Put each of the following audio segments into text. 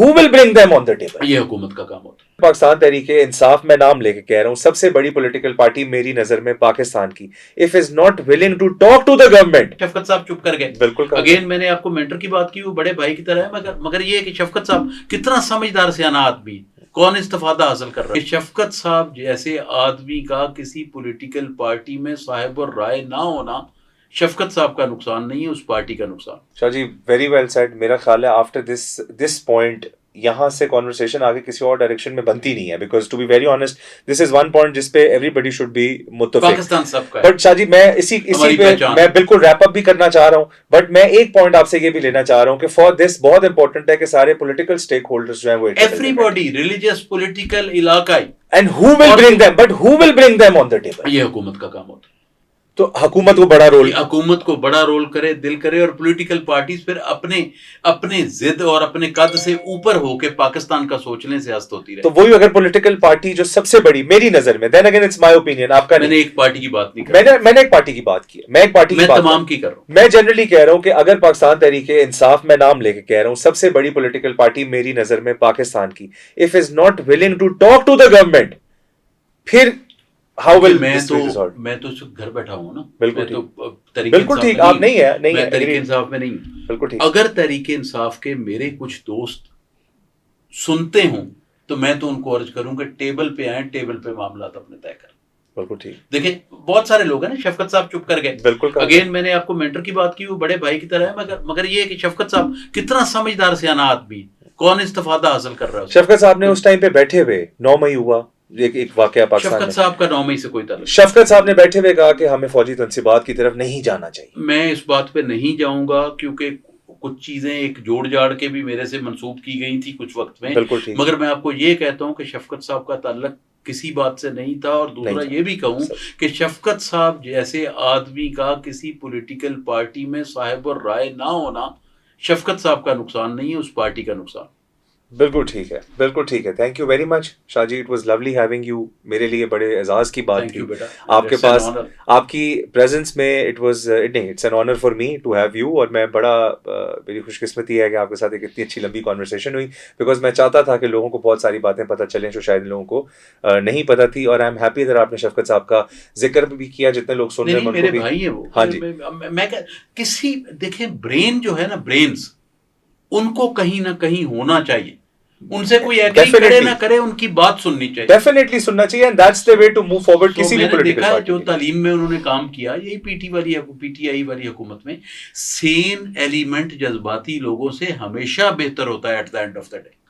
who will bring them on the table? یہ حکومت کا کام ہوتا ہے. پاکستان تحریک انصاف میں نام لے کے کہہ رہا ہوں, سب سے بڑی پولیٹیکل پارٹی میری نظر میں پاکستان کی, if is not willing to talk to the government. شفقت صاحب چپ کر گئے. بالکل اگین میں نے آپ کو مینٹر کی بات کی, وہ بڑے بھائی کی طرح ہے, مگر یہ کہ شفقت صاحب کتنا سمجھدار سیانا آدمی, کون استفادہ حاصل کر رہا ہے. شفقت صاحب جیسے آدمی کا کسی پولیٹیکل پارٹی میں صاحب الرائے نہ ہونا شفقت صاحب کا نقصان نہیں ہے, اس پارٹی کا نقصان. شاہ جی ویری ویل سیڈ. میرا خیال ہے آفٹر دس پوائنٹ یہاں سے کانورسیشن آگے کسی اور ڈائریکشن میں بنتی نہیں ہے, because to be very honest this is one point جس پہ ایوری بڈی شوڈ بی متفق. پاکستان سب کا ہے. بٹ شاہ جی میں اسی پہ میں بالکل ریپ اپ بھی کرنا چاہ رہا ہوں, بٹ میں ایک پوائنٹ آپ سے یہ بھی لینا چاہ رہا ہوں کہ فار دس بہت امپورٹنٹ ہے کہ سارے پولیٹیکل اسٹیک ہولڈرز جو ہیں وہ ایوری باڈی ریلیجیس پولیٹیکل علاقائی, and who will bring them, but who will bring them on the table? یہ حکومت کا کام ہوتا ہے. تو حکومت کو بڑا رول, حکومت کو بڑا رول کرے, دل کرے, اور پولیٹیکل پارٹیز پھر اپنے ضد اور اپنے قد سے اوپر ہو کے پاکستان کا سوچنے سے ہست ہوتی رہے. تو وہی اگر پولیٹیکل پارٹی جو سب سے بڑی میری نظر میں, then again it's my opinion, آپ کا میں نے ایک پارٹی کی بات نہیں کی, میں نے ایک پارٹی کی بات کی, میں ایک پارٹی کی بات تمام کی کر رہا ہوں. میں جنرلی کہہ رہا ہوں کہ اگر پاکستان تحریک انصاف میں نام لے کے کہہ رہا ہوں سب سے بڑی پولیٹیکل پارٹی میری نظر میں پاکستان کی, if is not willing to talk to the government, پھر how will میں تو گھر بیٹھا ہوں نا. بالکل ٹھیک, آپ نہیں ہے, میں تحریک انصاف میں نہیں. بالکل ٹھیک. اگر تحریک انصاف کے میرے کچھ دوست سنتے ہوں تو میں تو ان کو عرض کروں کہ ٹیبل پہ آئیں, ٹیبل پہ معاملات اپنے طے کریں. بالکل ٹھیک. دیکھیں بہت سارے لوگ ہیں نا, شفقت صاحب چپ کر گئے. بالکل. اگین میں نے آپ کو مینٹر کی بات کی, وہ بڑے بھائی کی طرح ہے, مگر یہ کہ شفقت صاحب کتنا سمجھدار سیانا آدمی, کون استفادہ حاصل کر رہا ہے. شفقت صاحب نے اس ٹائم پہ بیٹھے ہوئے 9 مئی ہوا ایک واقعہ پاکستان میں, شفقت صاحب کا 9 مئی سے کوئی تعلق. شفقت صاحب نے بیٹھے ہوئے کہا کہ ہمیں فوجی تنصیبات کی طرف نہیں جانا چاہیے. میں اس بات پہ نہیں جاؤں گا کیونکہ کچھ چیزیں ایک جوڑ جاڑ کے بھی میرے سے منسوب کی گئی تھی کچھ وقت میں. مگر میں آپ کو یہ کہتا ہوں کہ شفقت صاحب کا تعلق کسی بات سے نہیں تھا. اور دوسرا یہ بھی کہوں کہ شفقت صاحب جیسے آدمی کا کسی پولیٹیکل پارٹی میں صاحب الرائے نہ ہونا شفقت صاحب کا نقصان نہیں ہے, اس پارٹی کا نقصان. بالکل ٹھیک ہے, بالکل ٹھیک ہے. Thank you very much Shah ji, it was lovely having you. میرے لیے بڑے اعزاز کی بات تھی آپ کے پاس, آپ کی پریزنس میں. اٹ واز نہیں, it's an honour for me to have you. اور میں بڑا میری خوش قسمتی ہے کہ آپ کے ساتھ ایک اتنی اچھی لمبی کانورسیشن ہوئی, بیکاز میں چاہتا تھا کہ لوگوں کو بہت ساری باتیں پتہ چلیں جو شاید لوگوں کو نہیں پتہ تھی. اور آئی ایم ہیپی اگر آپ نے شفقت صاحب کا ذکر بھی کیا, جتنے لوگ سن رہے ہیں میرے بھائی ہیں وہ. ہاں جی, میں کسی دیکھیں برین جو ہے نا, برینز ان کو کہیں نہ کہیں ہونا چاہیے. ان سے کوئی ایگری کرے نہ کرے, ان کی بات سننی چاہیے, ڈیفینیٹلی سننا چاہیے, and that's the way to move forward. کسی بھی پولیٹیکل پارٹی جو تعلیم میں انہوں نے کام کیا, یہی پی ٹی آئی والی حکومت میں, سین ایلیمنٹ جذباتی لوگوں سے ہمیشہ بہتر ہوتا ہے at the end of the day.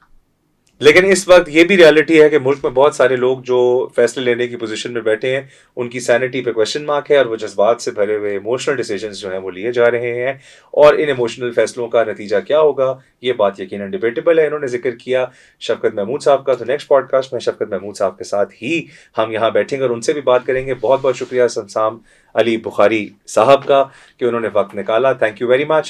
لیکن اس وقت یہ بھی ریالٹی ہے کہ ملک میں بہت سارے لوگ جو فیصلے لینے کی پوزیشن میں بیٹھے ہیں, ان کی سینٹی پہ کویشچن مارک ہے, اور وہ جذبات سے بھرے ہوئے ایموشنل ڈیسیجنز جو ہیں وہ لیے جا رہے ہیں. اور ان ایموشنل فیصلوں کا نتیجہ کیا ہوگا, یہ بات یقیناً ڈیبیٹیبل ہے. انہوں نے ذکر کیا شفقت محمود صاحب کا, تو نیکسٹ پوڈ کاسٹ میں شفقت محمود صاحب کے ساتھ ہی ہم یہاں بیٹھیں گے اور ان سے بھی بات کریں گے. بہت بہت شکریہ سمسام علی بخاری صاحب کا کہ انہوں نے وقت نکالا. Thank you very much.